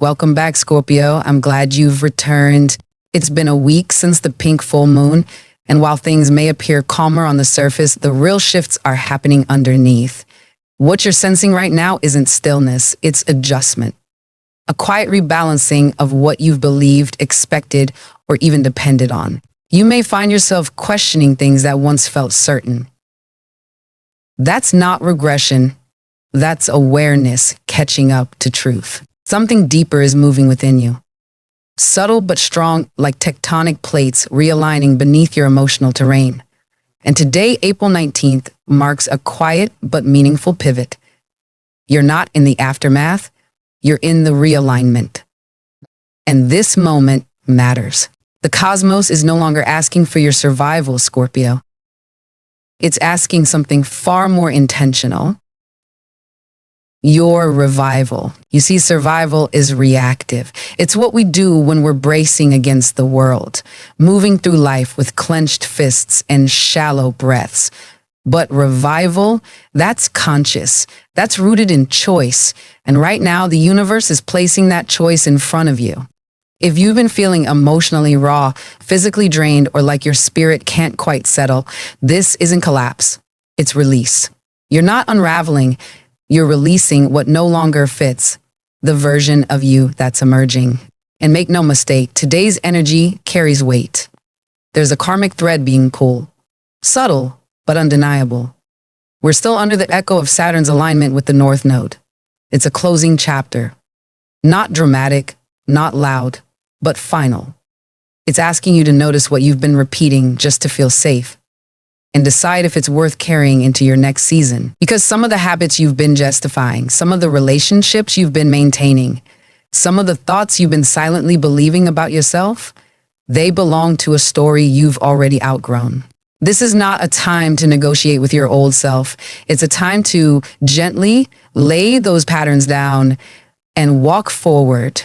Welcome back, Scorpio. I'm glad you've returned. It's been a week since the pink full moon, and while things may appear calmer on the surface, the real shifts are happening underneath. What you're sensing right now isn't stillness, it's adjustment. A quiet rebalancing of what you've believed, expected, or even depended on. You may find yourself questioning things that once felt certain. That's not regression. That's awareness catching up to truth. Something deeper is moving within you. Subtle but strong, like tectonic plates realigning beneath your emotional terrain. And today, April 19th, marks a quiet but meaningful pivot. You're not in the aftermath, you're in the realignment. And this moment matters. The cosmos is no longer asking for your survival, Scorpio. It's asking something far more intentional. Your revival. You see, survival is reactive. It's what we do when we're bracing against the world, moving through life with clenched fists and shallow breaths. But revival, that's conscious. That's rooted in choice. And right now, the universe is placing that choice in front of you. If you've been feeling emotionally raw, physically drained, or like your spirit can't quite settle, this isn't collapse. It's release. You're not unraveling. You're releasing what no longer fits, the version of you that's emerging. And make no mistake, today's energy carries weight. There's a karmic thread being pulled. Subtle, but undeniable. We're still under the echo of Saturn's alignment with the North Node. It's a closing chapter. Not dramatic, not loud, but final. It's asking you to notice what you've been repeating just to feel safe and decide if it's worth carrying into your next season. Because some of the habits you've been justifying, some of the relationships you've been maintaining, some of the thoughts you've been silently believing about yourself, they belong to a story you've already outgrown. This is not a time to negotiate with your old self. It's a time to gently lay those patterns down and walk forward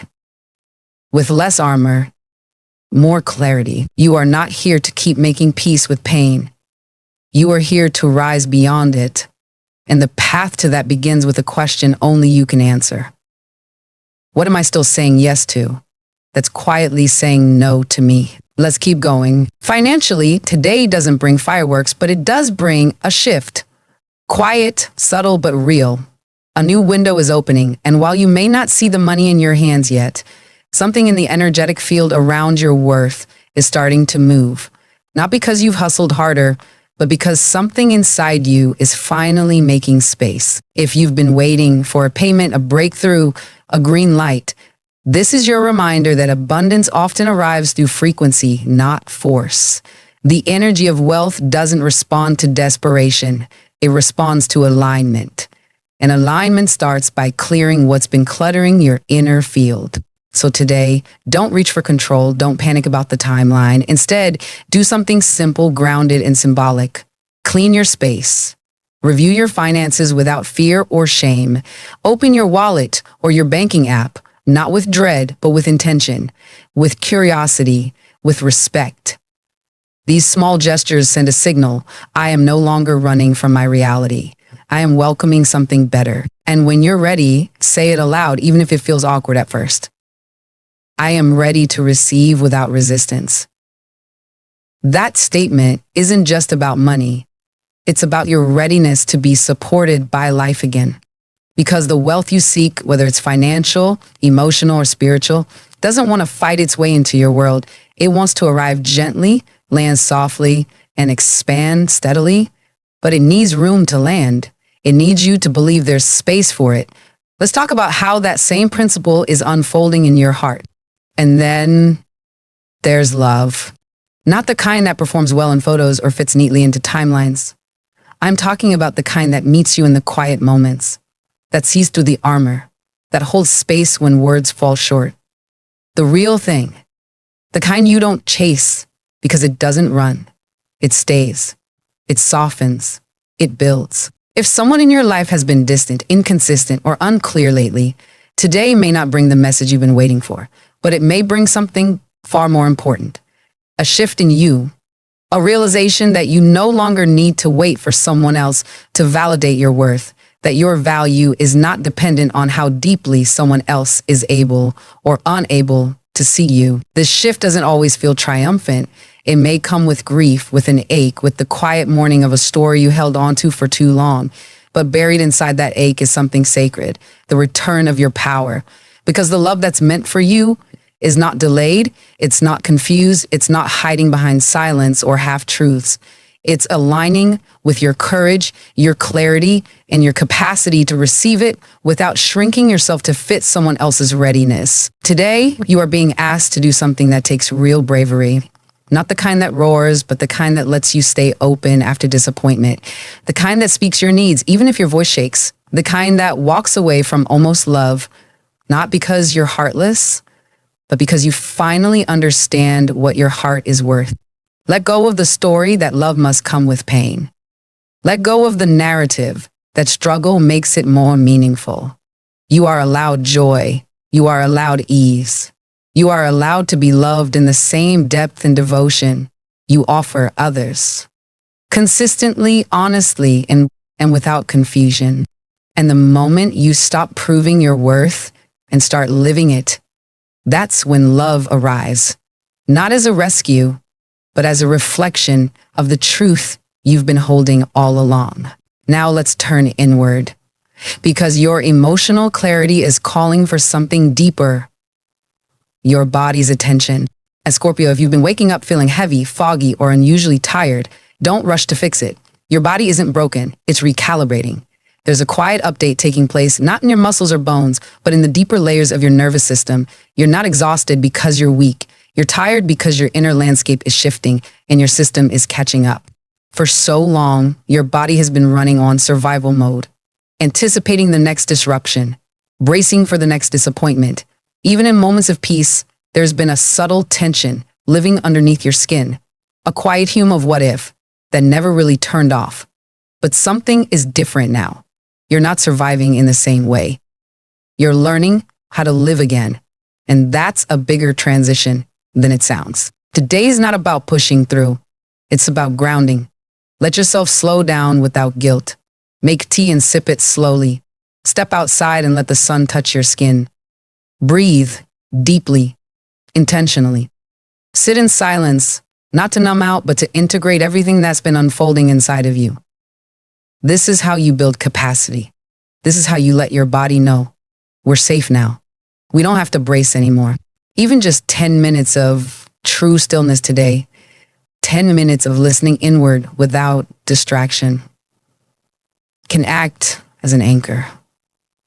with less armor, more clarity. You are not here to keep making peace with pain. You are here to rise beyond it. And the path to that begins with a question only you can answer. What am I still saying yes to? That's quietly saying no to me. Let's keep going. Financially, today doesn't bring fireworks, but it does bring a shift. Quiet, subtle, but real. A new window is opening, and while you may not see the money in your hands yet, something in the energetic field around your worth is starting to move. Not because you've hustled harder, but because something inside you is finally making space. If you've been waiting for a payment, a breakthrough, a green light, this is your reminder that abundance often arrives through frequency, not force. The energy of wealth doesn't respond to desperation. It responds to alignment. And alignment starts by clearing what's been cluttering your inner field. So today, don't reach for control. Don't panic about the timeline. Instead, do something simple, grounded, and symbolic. Clean your space. Review your finances without fear or shame. Open your wallet or your banking app, not with dread, but with intention, with curiosity, with respect. These small gestures send a signal. I am no longer running from my reality. I am welcoming something better. And when you're ready, say it aloud, even if it feels awkward at first. I am ready to receive without resistance. That statement isn't just about money. It's about your readiness to be supported by life again. Because the wealth you seek, whether it's financial, emotional, or spiritual, doesn't want to fight its way into your world. It wants to arrive gently, land softly, and expand steadily. But it needs room to land. It needs you to believe there's space for it. Let's talk about how that same principle is unfolding in your heart. And then there's love. Not the kind that performs well in photos or fits neatly into timelines. I'm talking about the kind that meets you in the quiet moments, that sees through the armor, that holds space when words fall short. The real thing, the kind you don't chase because it doesn't run. It stays. It softens. It builds. If someone in your life has been distant, inconsistent, or unclear lately, today may not bring the message you've been waiting for, but it may bring something far more important. A shift in you, a realization that you no longer need to wait for someone else to validate your worth, that your value is not dependent on how deeply someone else is able or unable to see you. This shift doesn't always feel triumphant. It may come with grief, with an ache, with the quiet mourning of a story you held onto for too long. But buried inside that ache is something sacred, the return of your power. Because the love that's meant for you is not delayed, it's not confused, it's not hiding behind silence or half-truths. It's aligning with your courage, your clarity, and your capacity to receive it without shrinking yourself to fit someone else's readiness. Today, you are being asked to do something that takes real bravery. Not the kind that roars, but the kind that lets you stay open after disappointment. The kind that speaks your needs, even if your voice shakes. The kind that walks away from almost love, not because you're heartless, but because you finally understand what your heart is worth. Let go of the story that love must come with pain. Let go of the narrative that struggle makes it more meaningful. You are allowed joy. You are allowed ease. You are allowed to be loved in the same depth and devotion you offer others. Consistently, honestly, and without confusion. And the moment you stop proving your worth and start living it, that's when love arrives. Not as a rescue, but as a reflection of the truth you've been holding all along. Now let's turn inward, because your emotional clarity is calling for something deeper. Your body's attention. As Scorpio, if you've been waking up feeling heavy, foggy, or unusually tired, don't rush to fix it. Your body isn't broken, it's recalibrating. There's a quiet update taking place, not in your muscles or bones, but in the deeper layers of your nervous system. You're not exhausted because you're weak. You're tired because your inner landscape is shifting and your system is catching up. For so long, your body has been running on survival mode, anticipating the next disruption, bracing for the next disappointment. Even in moments of peace, there's been a subtle tension living underneath your skin, a quiet hum of what if that never really turned off. But something is different now. You're not surviving in the same way. You're learning how to live again, and that's a bigger transition than it sounds. Today is not about pushing through. It's about grounding. Let yourself slow down without guilt. Make tea and sip it slowly. Step outside and let the sun touch your skin. Breathe deeply, intentionally. Sit in silence, not to numb out, but to integrate everything that's been unfolding inside of you. This is how you build capacity. This is how you let your body know we're safe now. We don't have to brace anymore. Even just 10 minutes of true stillness today, 10 minutes of listening inward without distraction, can act as an anchor.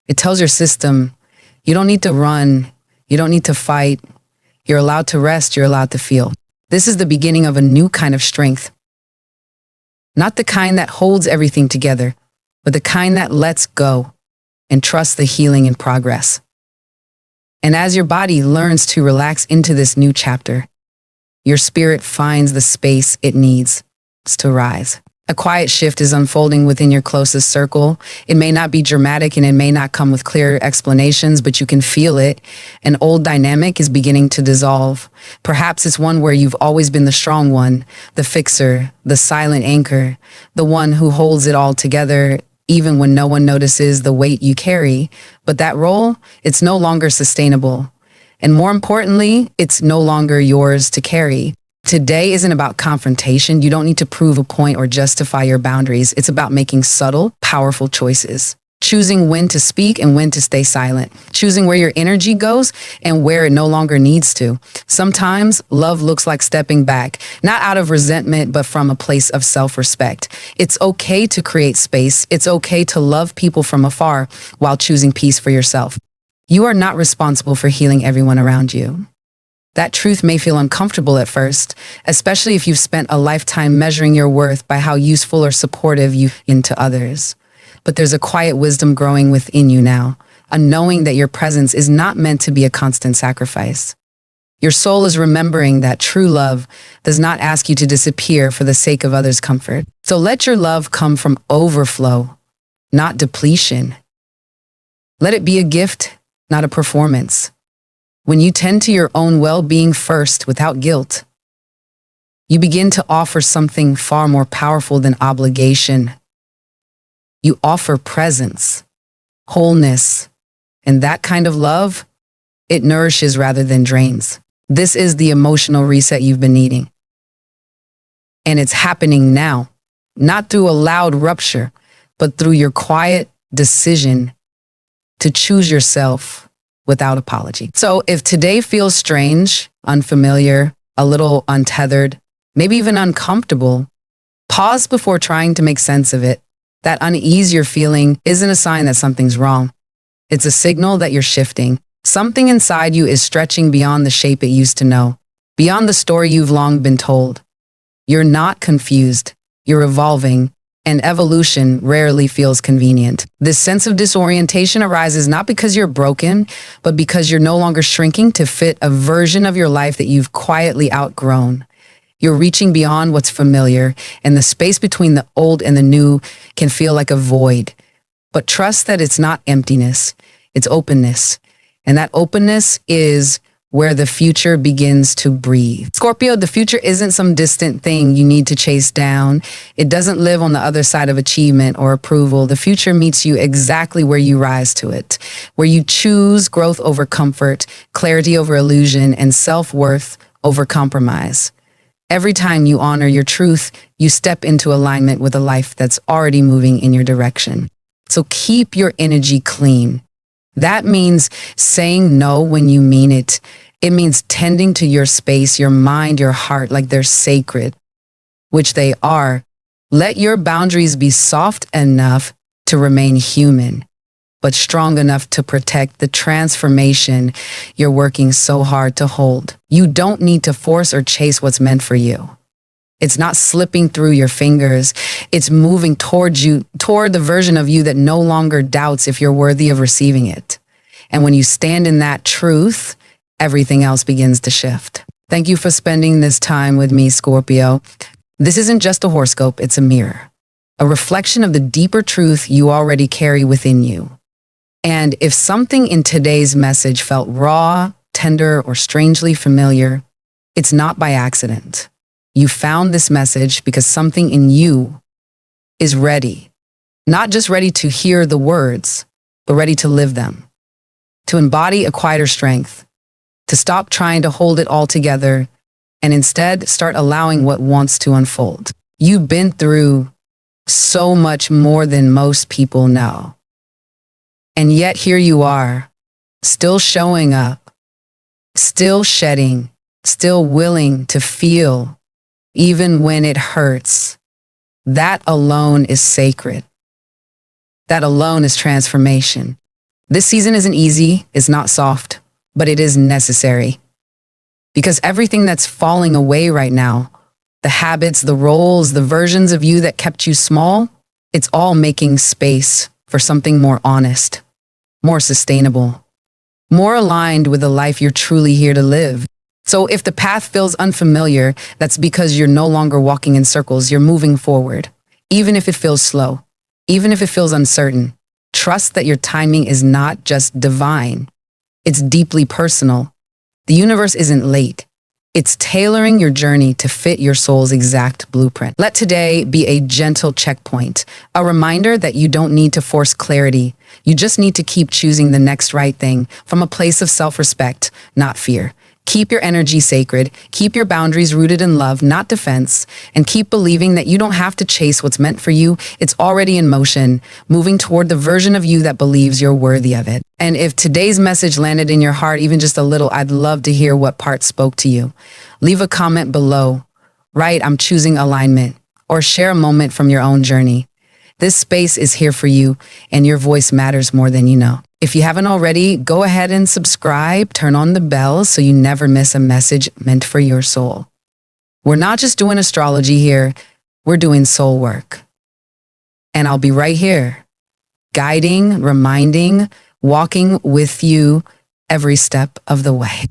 It tells your system, you don't need to run. You don't need to fight. You're allowed to rest. You're allowed to feel. This is the beginning of a new kind of strength. Not the kind that holds everything together, but the kind that lets go and trusts the healing in progress. And as your body learns to relax into this new chapter, your spirit finds the space it needs to rise. A quiet shift is unfolding within your closest circle. It may not be dramatic and it may not come with clear explanations, but you can feel it. An old dynamic is beginning to dissolve. Perhaps it's one where you've always been the strong one, the fixer, the silent anchor, the one who holds it all together even when no one notices the weight you carry. But that role, it's no longer sustainable. And more importantly, it's no longer yours to carry. Today isn't about confrontation. You don't need to prove a point or justify your boundaries. It's about making subtle, powerful choices. Choosing when to speak and when to stay silent. Choosing where your energy goes and where it no longer needs to. Sometimes love looks like stepping back, not out of resentment, but from a place of self-respect. It's okay to create space. It's okay to love people from afar while choosing peace for yourself. You are not responsible for healing everyone around you. That truth may feel uncomfortable at first, especially if you've spent a lifetime measuring your worth by how useful or supportive you've been to others. But there's a quiet wisdom growing within you now, a knowing that your presence is not meant to be a constant sacrifice. Your soul is remembering that true love does not ask you to disappear for the sake of others' comfort. So let your love come from overflow, not depletion. Let it be a gift, not a performance. When you tend to your own well-being first without guilt, you begin to offer something far more powerful than obligation. You offer presence, wholeness, and that kind of love, it nourishes rather than drains. This is the emotional reset you've been needing. And it's happening now, not through a loud rupture, but through your quiet decision to choose yourself without apology. So if today feels strange, unfamiliar, a little untethered, maybe even uncomfortable, pause before trying to make sense of it. That unease you're feeling isn't a sign that something's wrong. It's a signal that you're shifting. Something inside you is stretching beyond the shape it used to know, beyond the story you've long been told. You're not confused. You're evolving, and evolution rarely feels convenient. This sense of disorientation arises not because you're broken, but because you're no longer shrinking to fit a version of your life that you've quietly outgrown. You're reaching beyond what's familiar, and the space between the old and the new can feel like a void. But trust that it's not emptiness, it's openness. And that openness is where the future begins to breathe. Scorpio, the future isn't some distant thing you need to chase down. It doesn't live on the other side of achievement or approval. The future meets you exactly where you rise to it, where you choose growth over comfort, clarity over illusion, and self-worth over compromise. Every time you honor your truth, you step into alignment with a life that's already moving in your direction. So keep your energy clean. That means saying no when you mean it. It means tending to your space, your mind, your heart like they're sacred, which they are. Let your boundaries be soft enough to remain human, but strong enough to protect the transformation you're working so hard to hold. You don't need to force or chase what's meant for you. It's not slipping through your fingers. It's moving toward the version of you that no longer doubts if you're worthy of receiving it. And when you stand in that truth, everything else begins to shift. Thank you for spending this time with me, Scorpio. This isn't just a horoscope, it's a mirror, a reflection of the deeper truth you already carry within you. And if something in today's message felt raw, tender, or strangely familiar, it's not by accident. You found this message because something in you is ready, not just ready to hear the words, but ready to live them, to embody a quieter strength, to stop trying to hold it all together and instead start allowing what wants to unfold. You've been through so much more than most people know. And yet here you are, still showing up, still shedding, still willing to feel, even when it hurts. That alone is sacred. That alone is transformation. This season isn't easy, it's not soft, but it is necessary. Because everything that's falling away right now, the habits, the roles, the versions of you that kept you small, it's all making space for something more honest, more sustainable, more aligned with the life you're truly here to live. So if the path feels unfamiliar, that's because you're no longer walking in circles, you're moving forward. Even if it feels slow, even if it feels uncertain, trust that your timing is not just divine, it's deeply personal. The universe isn't late. It's tailoring your journey to fit your soul's exact blueprint. Let today be a gentle checkpoint, a reminder that you don't need to force clarity. You just need to keep choosing the next right thing from a place of self-respect, not fear. Keep your energy sacred, keep your boundaries rooted in love, not defense, and keep believing that you don't have to chase what's meant for you. It's already in motion, moving toward the version of you that believes you're worthy of it. And if today's message landed in your heart even just a little, I'd love to hear what part spoke to you. Leave a comment below. Write, "I'm choosing alignment," or share a moment from your own journey. This space is here for you, and your voice matters more than you know. If you haven't already, go ahead and subscribe, turn on the bell so you never miss a message meant for your soul. We're not just doing astrology here, we're doing soul work. And I'll be right here, guiding, reminding, walking with you every step of the way.